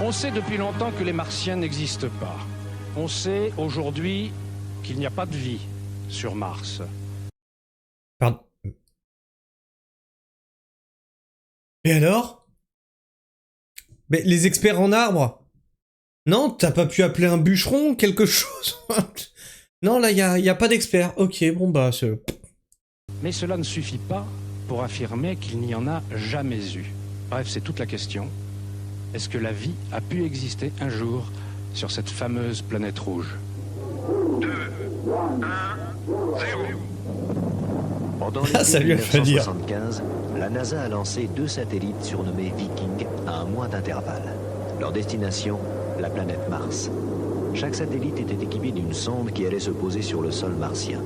On sait depuis longtemps que les Martiens n'existent pas. On sait aujourd'hui qu'il n'y a pas de vie sur Mars. Pardon. Et alors? Mais les experts en arbres? Non, t'as pas pu appeler un bûcheron, quelque chose? Non, là, y a pas d'expert. Ok, bon bah, c'est... Mais cela ne suffit pas pour affirmer qu'il n'y en a jamais eu. Bref, c'est toute la question. Est-ce que la vie a pu exister un jour sur cette fameuse planète rouge? 2, 1, 0. Pendant l'été ça lui a fait dire. 1975, la NASA a lancé 2 satellites surnommés Viking à un mois d'intervalle. Leur destination, la planète Mars. Chaque satellite était équipé d'une sonde qui allait se poser sur le sol martien.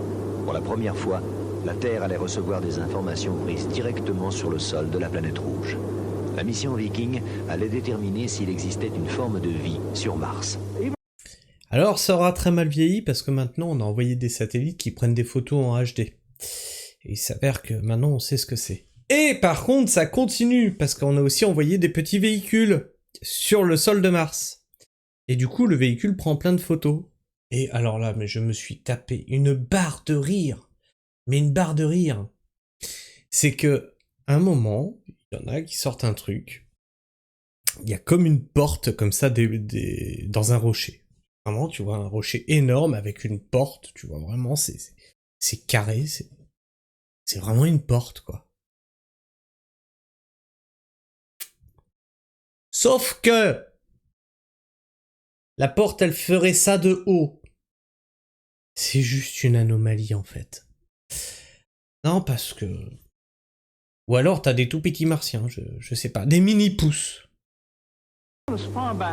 Pour la première fois, la Terre allait recevoir des informations prises directement sur le sol de la planète rouge. La mission Viking allait déterminer s'il existait une forme de vie sur Mars. Alors, ça aura très mal vieilli parce que maintenant, on a envoyé des satellites qui prennent des photos en HD. Et il s'avère que maintenant, on sait ce que c'est. Et par contre, ça continue parce qu'on a aussi envoyé des petits véhicules sur le sol de Mars. Et du coup, le véhicule prend plein de photos. Et alors là, mais je me suis tapé une barre de rire. Mais une barre de rire. C'est que, à un moment, il y en a qui sortent un truc. Il y a comme une porte comme ça dans un rocher. Vraiment, tu vois, un rocher énorme avec une porte. Tu vois, vraiment, c'est carré. C'est vraiment une porte, quoi. Sauf que la porte, elle ferait ça de haut. C'est juste une anomalie, en fait. Non, parce que... Ou alors, t'as des tout petits martiens, je sais pas. Des mini-pousses.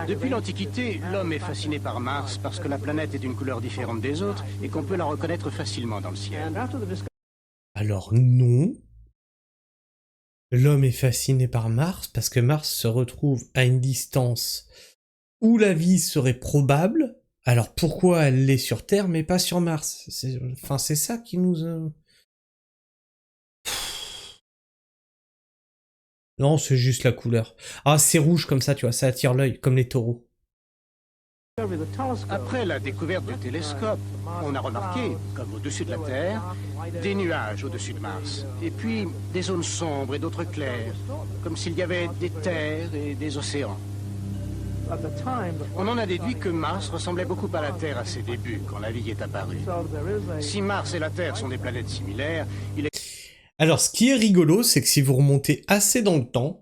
Depuis l'Antiquité, l'homme est fasciné par Mars parce que la planète est d'une couleur différente des autres et qu'on peut la reconnaître facilement dans le ciel. Alors non. L'homme est fasciné par Mars parce que Mars se retrouve à une distance où la vie serait probable. Alors pourquoi elle l'est sur Terre mais pas sur Mars? C'est ça qui nous... Non, c'est juste la couleur. Ah, c'est rouge comme ça, tu vois, ça attire l'œil, comme les taureaux. Après la découverte du télescope, on a remarqué, comme au-dessus de la Terre, des nuages au-dessus de Mars. Et puis des zones sombres et d'autres claires, comme s'il y avait des terres et des océans. On en a déduit que Mars ressemblait beaucoup à la Terre à ses débuts, quand la vie est apparue. Si Mars et la Terre sont des planètes similaires, il est... Alors, ce qui est rigolo, c'est que si vous remontez assez dans le temps,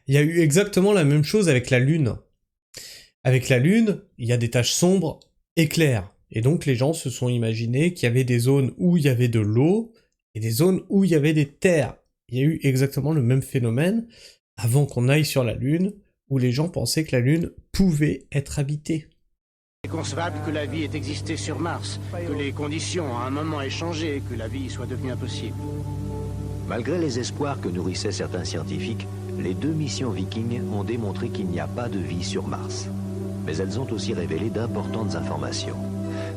il y a eu exactement la même chose avec la Lune. Avec la Lune, il y a des taches sombres et claires. Et donc, les gens se sont imaginés qu'il y avait des zones où il y avait de l'eau et des zones où il y avait des terres. Il y a eu exactement le même phénomène avant qu'on aille sur la Lune, où les gens pensaient que la Lune pouvait être habitée. C'est concevable que la vie ait existé sur Mars, que les conditions à un moment aient changé et que la vie soit devenue impossible. Malgré les espoirs que nourrissaient certains scientifiques, les 2 missions Viking ont démontré qu'il n'y a pas de vie sur Mars. Mais elles ont aussi révélé d'importantes informations.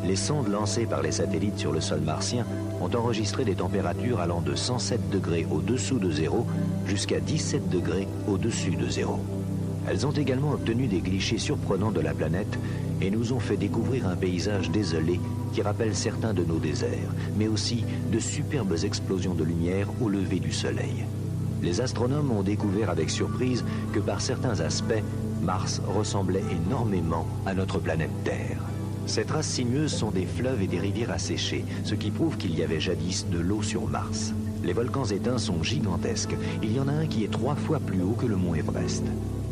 Les sondes lancées par les satellites sur le sol martien ont enregistré des températures allant de 107 degrés au-dessous de zéro jusqu'à 17 degrés au-dessus de zéro. Elles ont également obtenu des clichés surprenants de la planète et nous ont fait découvrir un paysage désolé qui rappelle certains de nos déserts, mais aussi de superbes explosions de lumière au lever du soleil. Les astronomes ont découvert avec surprise que par certains aspects, Mars ressemblait énormément à notre planète Terre. Ces traces sinueuses sont des fleuves et des rivières asséchées, ce qui prouve qu'il y avait jadis de l'eau sur Mars. Les volcans éteints sont gigantesques. Il y en a un qui est 3 fois plus haut que le mont Everest.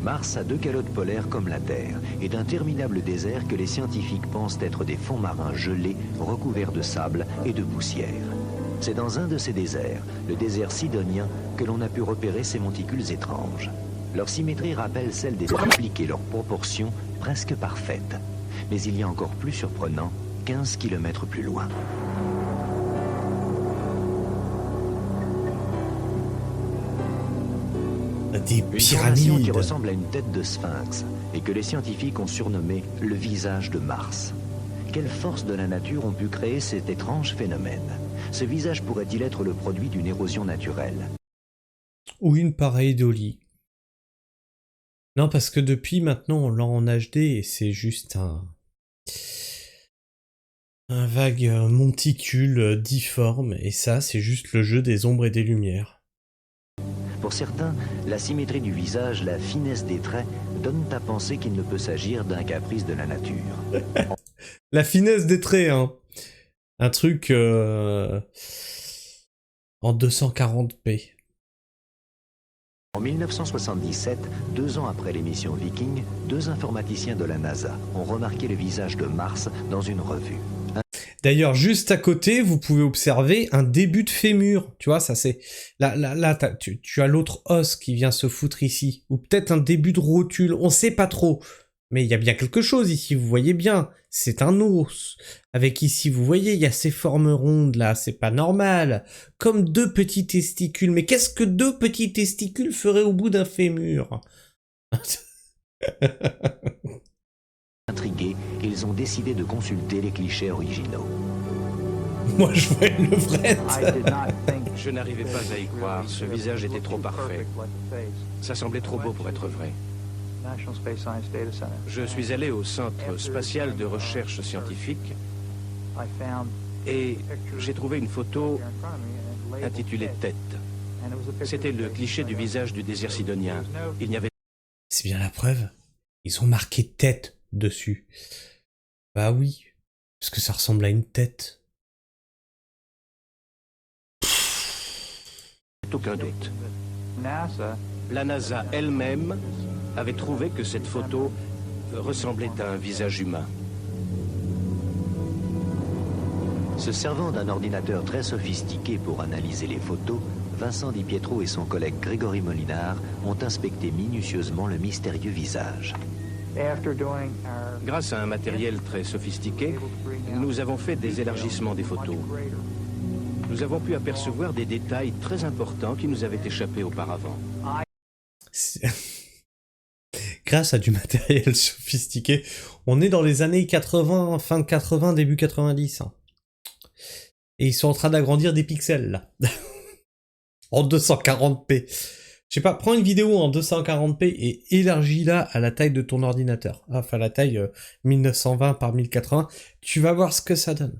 Mars a 2 calottes polaires comme la Terre et d'interminables déserts que les scientifiques pensent être des fonds marins gelés recouverts de sable et de poussière. C'est dans un de ces déserts, le désert sidonien, que l'on a pu repérer ces monticules étranges. Leur symétrie rappelle celle des tropiques et leurs proportions presque parfaites. Mais il y a encore plus surprenant, 15 km plus loin. Des Une formation qui pyramides. ressemble à une tête de sphinx et que les scientifiques ont surnommé le visage de Mars. Quelles forces de la nature ont pu créer cet étrange phénomène? Ce visage pourrait-il être le produit d'une érosion naturelle? Ou une pareille d'Oli. Non, parce que depuis, maintenant, on l'a en HD et c'est juste un vague monticule difforme. Et ça, c'est juste le jeu des ombres et des lumières. Pour certains, la symétrie du visage, la finesse des traits donnent à penser qu'il ne peut s'agir d'un caprice de la nature. La finesse des traits, hein. Un truc en 240p. En 1977, 2 ans après l'émission Viking, 2 informaticiens de la NASA ont remarqué le visage de Mars dans une revue. D'ailleurs, juste à côté, vous pouvez observer un début de fémur. Tu vois, ça c'est... Là, tu as l'autre os qui vient se foutre ici. Ou peut-être un début de rotule, on sait pas trop. Mais il y a bien quelque chose ici, vous voyez bien. C'est un os. Avec ici, vous voyez, il y a ces formes rondes là, c'est pas normal. Comme 2 petits testicules. Mais qu'est-ce que 2 petits testicules feraient au bout d'un fémur? Intrigués, ils ont décidé de consulter les clichés originaux. Moi, je vois une levrette. Je n'arrivais pas à y croire, ce visage était trop parfait. Ça semblait trop beau pour être vrai. Je suis allé au Centre spatial de recherche scientifique et j'ai trouvé une photo intitulée Tête. C'était le cliché du visage du désert sidonien. Il n'y avait... C'est bien la preuve. Ils ont marqué tête dessus. Bah oui, parce que ça ressemble à une tête. aucun doute. La NASA elle-même avait trouvé que cette photo ressemblait à un visage humain. Se servant d'un ordinateur très sophistiqué pour analyser les photos, Vincent Di Pietro et son collègue Grégory Molinard ont inspecté minutieusement le mystérieux visage. Grâce à un matériel très sophistiqué, nous avons fait des élargissements des photos. Nous avons pu apercevoir des détails très importants qui nous avaient échappé auparavant. Grâce à du matériel sophistiqué, on est dans les années 80, fin de 80, début 90. Hein. Et ils sont en train d'agrandir des pixels, là. En 240p. Je sais pas, prends une vidéo en 240p et élargis-la à la taille de ton ordinateur. Enfin, la taille 1920 par 1080. Tu vas voir ce que ça donne.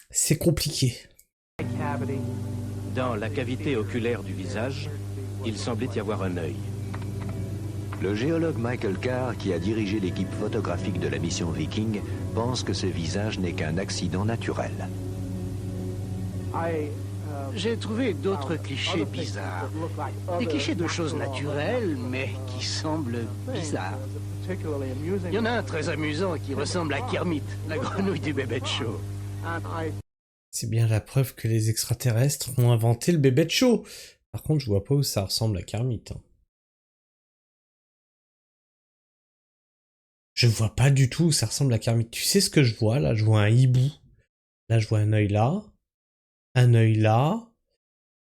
C'est compliqué. Dans la cavité oculaire du visage, il semblait y avoir un œil. Le géologue Michael Carr, qui a dirigé l'équipe photographique de la mission Viking, pense que ce visage n'est qu'un accident naturel. J'ai trouvé d'autres clichés bizarres. Des clichés de choses naturelles, mais qui semblent bizarres. Il y en a un très amusant qui ressemble à Kermit, la grenouille du bébé de show. C'est bien la preuve que les extraterrestres ont inventé le bébé de show. Par contre, je vois pas où ça ressemble à Kermit. Hein. Je vois pas du tout où ça ressemble à Kermit. Tu sais ce que je vois là? Je vois un hibou. Là, je vois un œil là. Un œil là.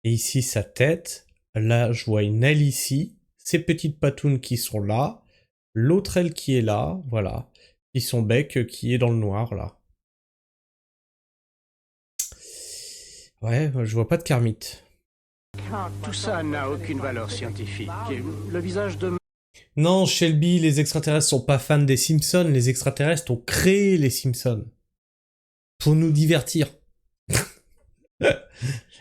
Et ici, sa tête. Là, je vois une aile ici. Ces petites patounes qui sont là. L'autre aile qui est là. Voilà. Et son bec qui est dans le noir là. Ouais, je vois pas de Kermit. Tout ça n'a aucune valeur scientifique. Le visage de... Non, Shelby, les extraterrestres sont pas fans des Simpsons. Les extraterrestres ont créé les Simpsons. Pour nous divertir.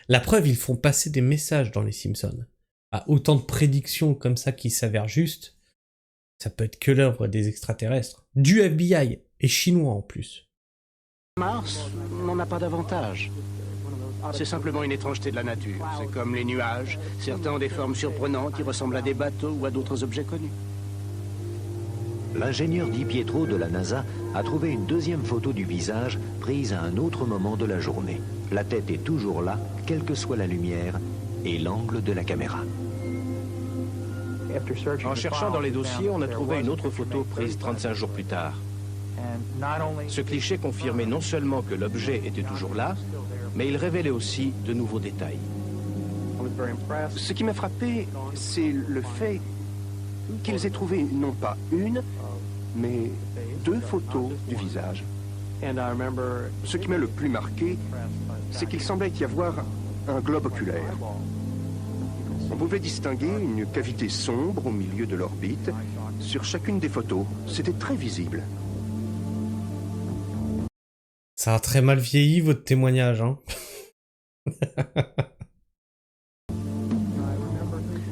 La preuve, ils font passer des messages dans les Simpsons. À autant de prédictions comme ça qui s'avèrent justes, ça peut être que l'œuvre des extraterrestres. Du FBI, et chinois en plus. Mars n'en a pas davantage. C'est simplement une étrangeté de la nature. C'est comme les nuages. Certains ont des formes surprenantes qui ressemblent à des bateaux ou à d'autres objets connus. L'ingénieur Di Pietro de la NASA a trouvé une deuxième photo du visage prise à un autre moment de la journée. La tête est toujours là, quelle que soit la lumière et l'angle de la caméra. En cherchant dans les dossiers, on a trouvé une autre photo prise 35 jours plus tard. Ce cliché confirmait non seulement que l'objet était toujours là, mais il révélait aussi de nouveaux détails. Ce qui m'a frappé, c'est le fait qu'ils aient trouvé non pas une, mais deux photos du visage. Ce qui m'a le plus marqué, c'est qu'il semblait y avoir un globe oculaire. On pouvait distinguer une cavité sombre au milieu de l'orbite sur chacune des photos. C'était très visible. Ça a très mal vieilli, votre témoignage, hein.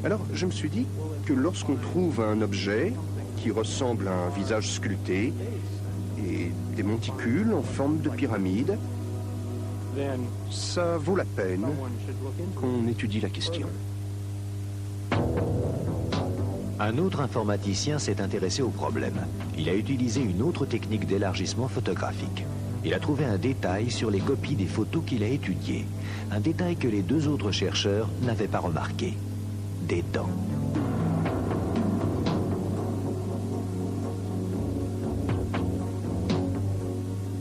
Alors, je me suis dit que lorsqu'on trouve un objet qui ressemble à un visage sculpté et des monticules en forme de pyramide, ça vaut la peine qu'on étudie la question. Un autre informaticien s'est intéressé au problème. Il a utilisé une autre technique d'élargissement photographique. Il a trouvé un détail sur les copies des photos qu'il a étudiées. Un détail que les deux autres chercheurs n'avaient pas remarqué. Des dents.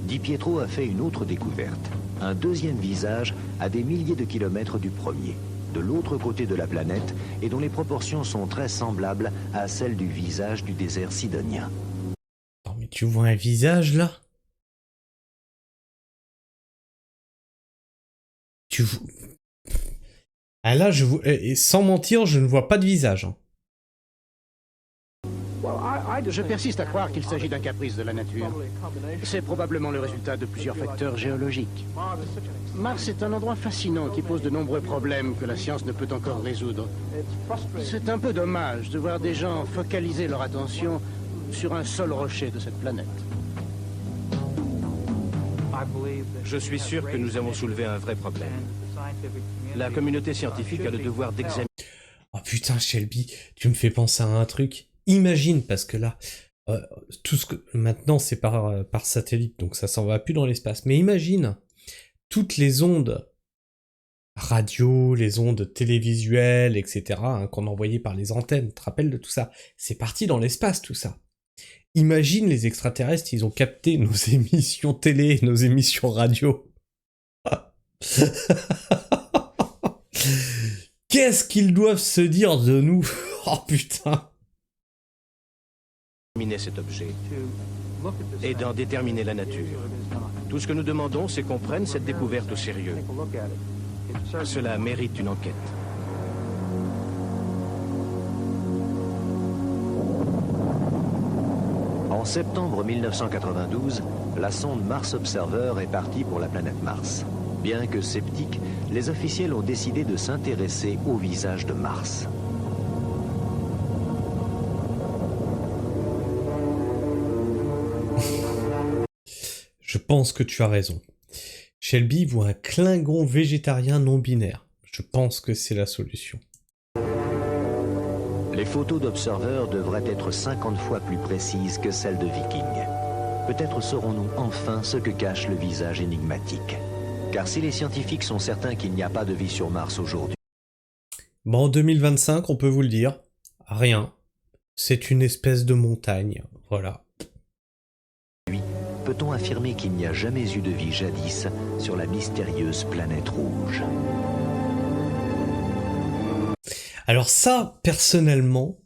Di Pietro a fait une autre découverte. Un deuxième visage à des milliers de kilomètres du premier, de l'autre côté de la planète, et dont les proportions sont très semblables à celles du visage du désert sidonien. Non mais tu vois un visage là? Ah là, et sans mentir, je ne vois pas de visage. Hein. Je persiste à croire qu'il s'agit d'un caprice de la nature. C'est probablement le résultat de plusieurs facteurs géologiques. Mars est un endroit fascinant qui pose de nombreux problèmes que la science ne peut encore résoudre. C'est un peu dommage de voir des gens focaliser leur attention sur un seul rocher de cette planète. Je suis sûr que nous avons soulevé un vrai problème. La communauté scientifique a le devoir d'examiner... Oh putain, Shelby, tu me fais penser à un truc. Imagine, parce que là, tout ce que maintenant c'est par satellite, donc ça s'en va plus dans l'espace. Mais imagine toutes les ondes radio, les ondes télévisuelles, etc., hein, qu'on envoyait par les antennes. Tu te rappelles de tout ça? C'est parti dans l'espace, tout ça. Imagine les extraterrestres, ils ont capté nos émissions télé, nos émissions radio. Qu'est-ce qu'ils doivent se dire de nous? Oh putain. Cet objet et d'en déterminer la nature. Tout ce que nous demandons, c'est qu'on prenne cette découverte au sérieux. Cela mérite une enquête. En septembre 1992, la sonde Mars Observer est partie pour la planète Mars. Bien que sceptiques, les officiels ont décidé de s'intéresser au visage de Mars. Je pense que tu as raison. Shelby voit un Klingon végétarien non binaire. Je pense que c'est la solution. Les photos d'Observer devraient être 50 fois plus précises que celles de Viking. Peut-être saurons-nous enfin ce que cache le visage énigmatique. Car si les scientifiques sont certains qu'il n'y a pas de vie sur Mars aujourd'hui... Bon, en 2025, on peut vous le dire, rien. C'est une espèce de montagne, voilà. Peut-on affirmer qu'il n'y a jamais eu de vie jadis sur la mystérieuse planète rouge? Alors ça, personnellement,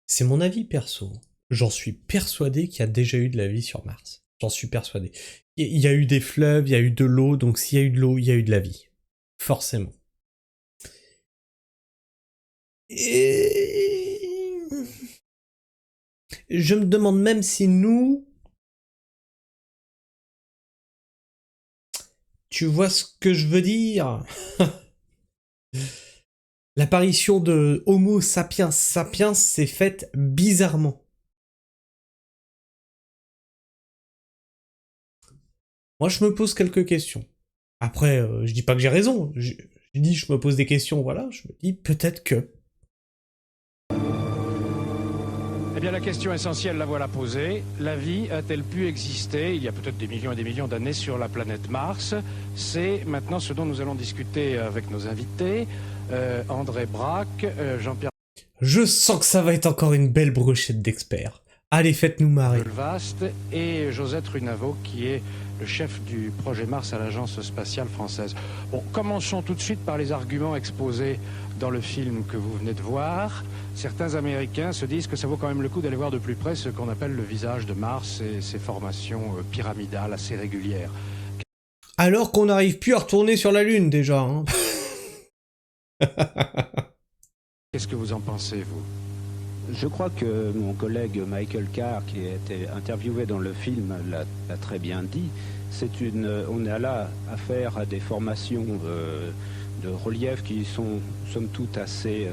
c'est mon avis perso. J'en suis persuadé qu'il y a déjà eu de la vie sur Mars. J'en suis persuadé. Il y a eu des fleuves, il y a eu de l'eau, donc s'il y a eu de l'eau, il y a eu de la vie. Forcément. Et... je me demande même si nous... Tu vois ce que je veux dire? L'apparition de Homo sapiens sapiens s'est faite bizarrement. Moi, je me pose quelques questions. Après, je dis pas que j'ai raison. Je dis, je me pose des questions, voilà. Je me dis, peut-être que... Eh bien, la question essentielle, la voilà posée. La vie a-t-elle pu exister il y a peut-être des millions et des millions d'années sur la planète Mars? C'est maintenant ce dont nous allons discuter avec nos invités. André Braque, Jean-Pierre... Je sens que ça va être encore une belle brochette d'experts. Allez, faites-nous marrer. Vaste et Josette Runavo, qui est le chef du projet Mars à l'Agence spatiale française. Bon, commençons tout de suite par les arguments exposés dans le film que vous venez de voir. Certains Américains se disent que ça vaut quand même le coup d'aller voir de plus près ce qu'on appelle le visage de Mars et ses formations pyramidales assez régulières. Alors qu'on n'arrive plus à retourner sur la Lune, déjà. Hein. Qu'est-ce que vous en pensez, vous? Je crois que mon collègue Michael Carr, qui a été interviewé dans le film, l'a très bien dit. On est là affaire à des formations de relief qui sont somme toute assez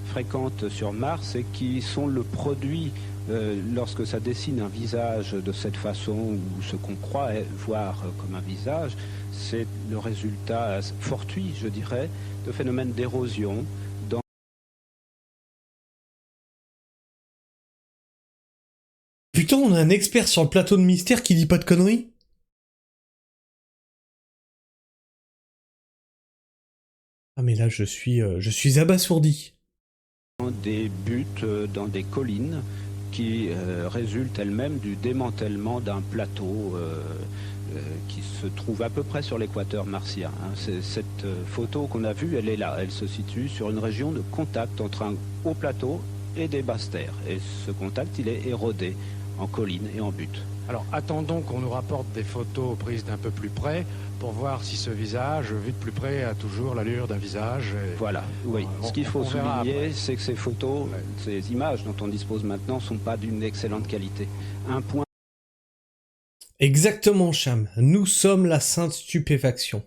fréquentes sur Mars et qui sont le produit, lorsque ça dessine un visage de cette façon, ou ce qu'on croit voir comme un visage, c'est le résultat fortuit, je dirais, de phénomènes d'érosion. Putain, on a un expert sur le plateau de Mystère qui dit pas de conneries. Ah mais là je suis abasourdi. Des buttes dans des collines qui résultent elles-mêmes du démantèlement d'un plateau qui se trouve à peu près sur l'équateur martien. Cette photo qu'on a vue, elle est là. Elle se situe sur une région de contact entre un haut plateau et des basses terres. Et ce contact, il est érodé en collines et en buttes. Alors attendons qu'on nous rapporte des photos prises d'un peu plus près pour voir si ce visage, vu de plus près, a toujours l'allure d'un visage. Voilà, oui. Ce qu'il faut souligner, c'est que ces photos, ces images dont on dispose maintenant, ne sont pas d'une excellente qualité. Un point. Exactement, Cham. Nous sommes la sainte stupéfaction.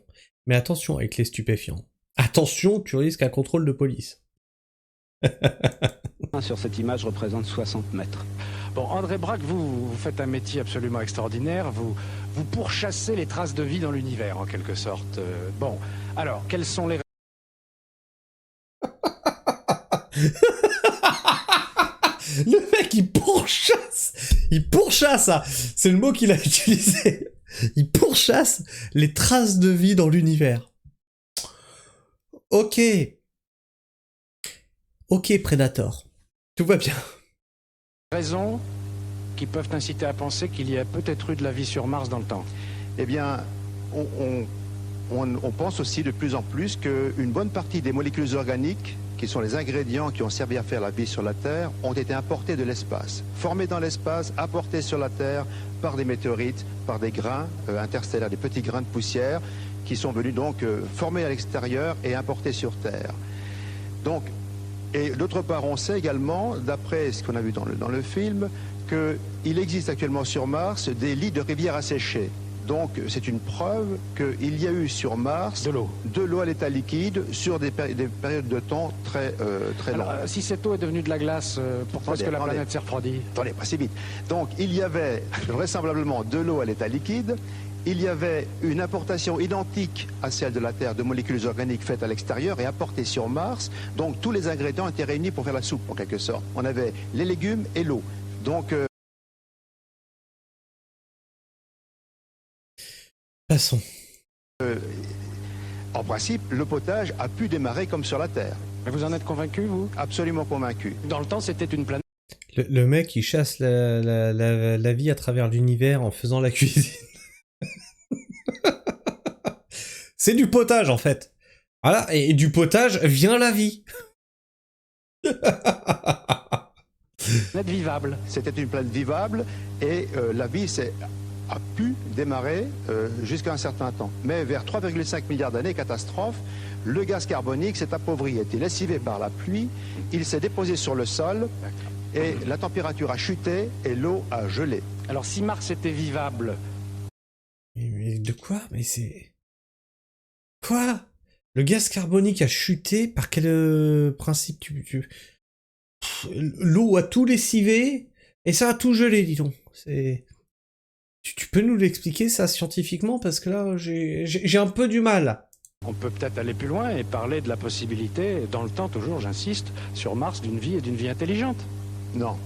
Mais attention avec les stupéfiants. Attention, tu risques un contrôle de police. Sur cette image représente 60 mètres. Bon, André Braque, vous faites un métier absolument extraordinaire. Vous pourchassez les traces de vie dans l'univers, en quelque sorte. Bon, alors, quelles sont les... Le mec, il pourchasse, ça. C'est le mot qu'il a utilisé. Il pourchasse les traces de vie dans l'univers. Ok, Predator. Tout va bien. Raisons qui peuvent inciter à penser qu'il y a peut-être eu de la vie sur Mars dans le temps. Eh bien, on pense aussi de plus en plus qu'une bonne partie des molécules organiques, qui sont les ingrédients qui ont servi à faire la vie sur la Terre, ont été importés de l'espace. Formés dans l'espace, apportés sur la Terre par des météorites, par des grains interstellaires, des petits grains de poussière, qui sont venus donc formés à l'extérieur et importés sur Terre. Donc, et d'autre part, on sait également, d'après ce qu'on a vu dans le film, qu'il existe actuellement sur Mars des lits de rivières asséchées. Donc c'est une preuve qu'il y a eu sur Mars de l'eau à l'état liquide sur des périodes de temps très longues. Si cette eau est devenue de la glace, pourquoi est-ce que la planète s'est refroidie? Attendez, pas si vite. Donc il y avait vraisemblablement de l'eau à l'état liquide. Il y avait une importation identique à celle de la Terre de molécules organiques faites à l'extérieur et apportées sur Mars. Donc tous les ingrédients étaient réunis pour faire la soupe, en quelque sorte. On avait les légumes et l'eau. Donc... Passons. En principe, le potage a pu démarrer comme sur la Terre. Mais vous en êtes convaincu, vous? Absolument convaincu. Dans le temps, c'était une planète. Le mec, il chasse la vie à travers l'univers en faisant la cuisine. C'est du potage en fait. Voilà, et du potage vient la vie. Planète vivable. C'était une planète vivable et la vie a pu démarrer jusqu'à un certain temps. Mais vers 3,5 milliards d'années, catastrophe, le gaz carbonique s'est appauvri, a été lessivé par la pluie, il s'est déposé sur le sol et la température a chuté et l'eau a gelé. Alors si Mars était vivable... Mais de quoi? Mais c'est... Quoi? Le gaz carbonique a chuté? Par quel principe L'eau a tout lessivé et ça a tout gelé, dis donc. C'est... Tu peux nous l'expliquer ça scientifiquement? Parce que là, j'ai un peu du mal. On peut peut-être aller plus loin et parler de la possibilité, dans le temps toujours, j'insiste, sur Mars d'une vie et d'une vie intelligente. Non.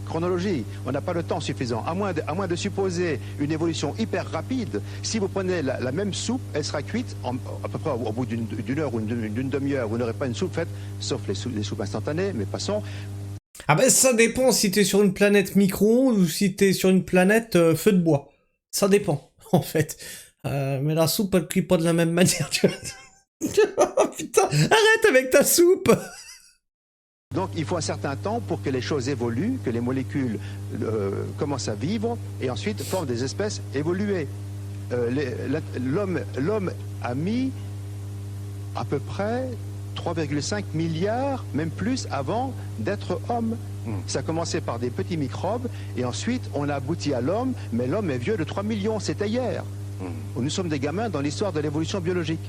Chronologie, on n'a pas le temps suffisant. À moins de supposer une évolution hyper rapide, si vous prenez la même soupe, elle sera cuite à peu près au bout d'une heure ou d'une demi-heure. Vous n'aurez pas une soupe faite, sauf les soupes instantanées, mais passons. Ah ben ça dépend si t'es sur une planète micro-ondes ou si t'es sur une planète feu de bois. Ça dépend, en fait. Mais la soupe, elle cuit pas de la même manière, tu vois. Oh, putain, arrête avec ta soupe! Donc il faut un certain temps pour que les choses évoluent, que les molécules commencent à vivre et ensuite forment des espèces évoluées. L'homme a mis à peu près 3,5 milliards, même plus, avant d'être homme. Ça a commencé par des petits microbes, et ensuite on a abouti à l'homme, mais l'homme est vieux de 3 millions, c'était hier. Nous sommes des gamins dans l'histoire de l'évolution biologique.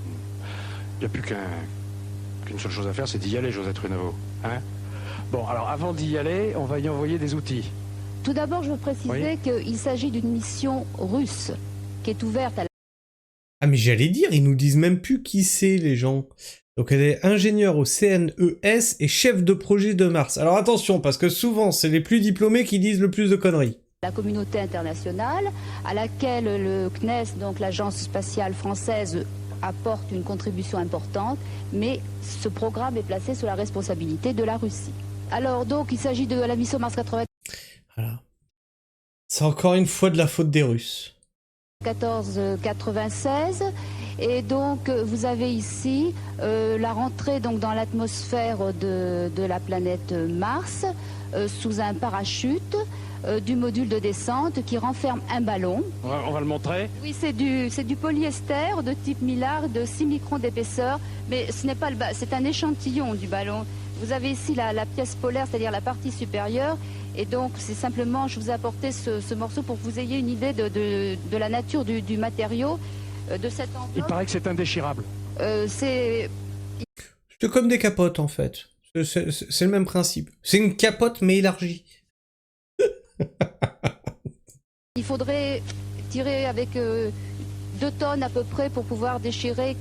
Il n'y a plus qu'une seule chose à faire, c'est d'y aller, Josette Runavo. Hein? Bon, alors avant d'y aller, on va y envoyer des outils. Tout d'abord, je veux préciser qu'il s'agit d'une mission russe qui est ouverte à la... Ah mais j'allais dire, ils nous disent même plus qui c'est les gens. Donc elle est ingénieure au CNES et chef de projet de Mars. Alors attention, parce que souvent c'est les plus diplômés qui disent le plus de conneries. La communauté internationale, à laquelle le CNES, donc l'Agence spatiale française, apporte une contribution importante, mais ce programme est placé sous la responsabilité de la Russie. Alors donc il s'agit de la mission Mars 94. Voilà. C'est encore une fois de la faute des Russes. 1496, et donc vous avez ici la rentrée donc dans l'atmosphère de la planète Mars sous un parachute du module de descente qui renferme un ballon. On va le montrer. Oui, c'est du polyester de type Millard de 6 microns d'épaisseur, mais ce n'est pas c'est un échantillon du ballon. Vous avez ici la pièce polaire, c'est-à-dire la partie supérieure. Et donc, c'est simplement, je vous ai apporté ce morceau pour que vous ayez une idée de la nature du matériau, de cette enveloppe. Il paraît que c'est indéchirable. C'est comme des capotes, en fait. C'est le même principe. C'est une capote, mais élargie. Il faudrait tirer avec 2 tonnes à peu près pour pouvoir déchirer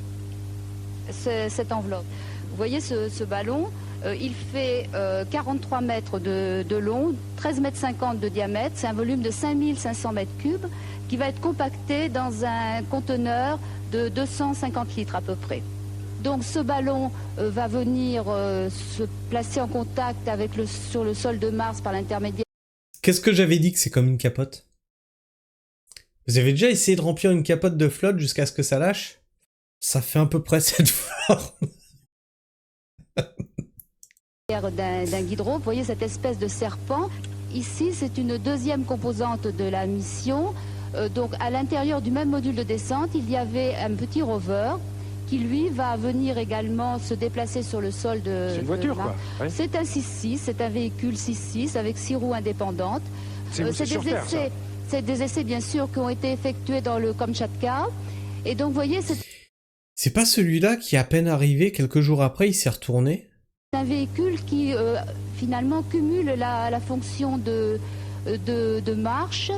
cette enveloppe. Vous voyez ce ballon, il fait 43 mètres de long, 13,50 mètres de diamètre. C'est un volume de 5500 mètres cubes qui va être compacté dans un conteneur de 250 litres à peu près. Donc ce ballon va venir se placer en contact sur le sol de Mars par l'intermédiaire. Qu'est-ce que j'avais dit que c'est comme une capote? Vous avez déjà essayé de remplir une capote de flotte jusqu'à ce que ça lâche? Ça fait à peu près cette forme. D'un guidron, vous voyez cette espèce de serpent. Ici, c'est une deuxième composante de la mission. Donc, à l'intérieur du même module de descente, il y avait un petit rover qui, lui, va venir également se déplacer sur le sol de... C'est une voiture, quoi. Ouais. C'est un 6-6, c'est un véhicule 6-6 avec 6 roues indépendantes. C'est des essais. C'est des essais, bien sûr, qui ont été effectués dans le Kamchatka. Et donc, vous voyez... C'est pas celui-là qui, à peine arrivé, quelques jours après, il s'est retourné? C'est un véhicule qui, finalement, cumule la fonction de marche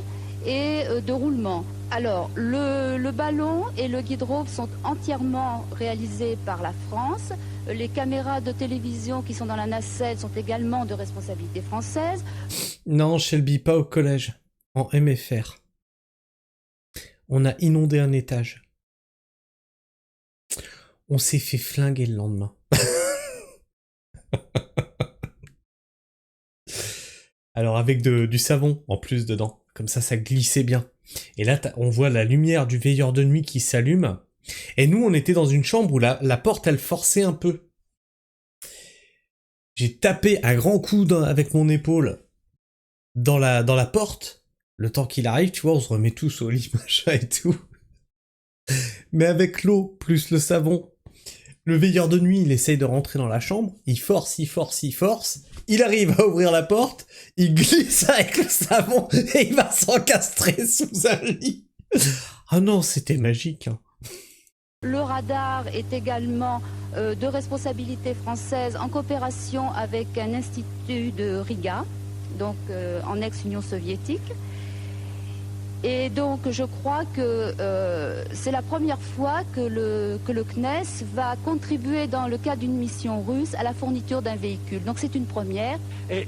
et de roulement. Alors, le ballon et le guidrope sont entièrement réalisés par la France. Les caméras de télévision qui sont dans la nacelle sont également de responsabilité française. Non, Shelby, pas au collège. En MFR. On a inondé un étage. On s'est fait flinguer le lendemain. Alors avec du savon en plus dedans. Comme ça glissait bien. Et là, on voit la lumière du veilleur de nuit qui s'allume. Et nous, on était dans une chambre où la porte, elle forçait un peu. J'ai tapé un grand coup avec mon épaule dans la porte. Le temps qu'il arrive, tu vois, on se remet tous au lit, machin et tout. Mais avec l'eau, plus le savon, le veilleur de nuit, il essaye de rentrer dans la chambre, il force, il arrive à ouvrir la porte, il glisse avec le savon et il va s'encastrer sous un lit. Ah non, c'était magique. Hein. Le radar est également de responsabilité française en coopération avec un institut de Riga, donc en ex-Union soviétique. Et donc je crois que c'est la première fois que le CNES va contribuer dans le cadre d'une mission russe à la fourniture d'un véhicule. Donc c'est une première. Et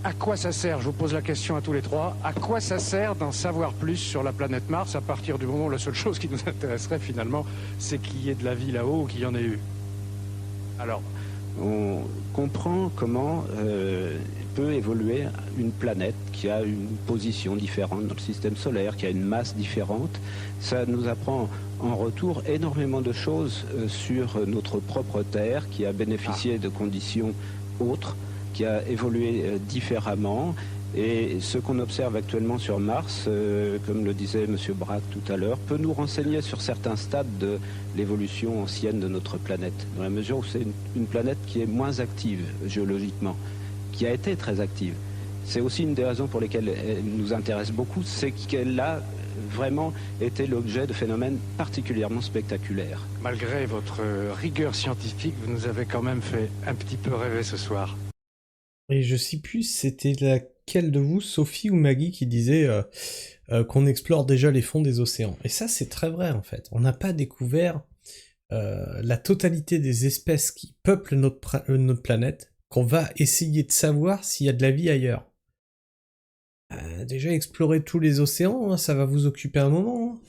à quoi ça sert, je vous pose la question à tous les trois, à quoi ça sert d'en savoir plus sur la planète Mars à partir du moment où la seule chose qui nous intéresserait finalement, c'est qu'il y ait de la vie là-haut ou qu'il y en ait eu? Alors, on comprend comment peut évoluer une planète qui a une position différente dans le système solaire, qui a une masse différente. Ça nous apprend en retour énormément de choses sur notre propre Terre qui a bénéficié de conditions autres qui a évolué différemment. Et ce qu'on observe actuellement sur Mars, comme le disait M. Braque tout à l'heure, peut nous renseigner sur certains stades de l'évolution ancienne de notre planète, dans la mesure où c'est une planète qui est moins active géologiquement, qui a été très active. C'est aussi une des raisons pour lesquelles elle nous intéresse beaucoup, c'est qu'elle a vraiment été l'objet de phénomènes particulièrement spectaculaires. Malgré votre rigueur scientifique, vous nous avez quand même fait un petit peu rêver ce soir. Et je sais plus, c'était laquelle de vous, Sophie ou Maggie, qui disait qu'on explore déjà les fonds des océans. Et ça, c'est très vrai, en fait. On n'a pas découvert la totalité des espèces qui peuplent notre planète, qu'on va essayer de savoir s'il y a de la vie ailleurs. Déjà, explorer tous les océans, hein, ça va vous occuper un moment. Hein.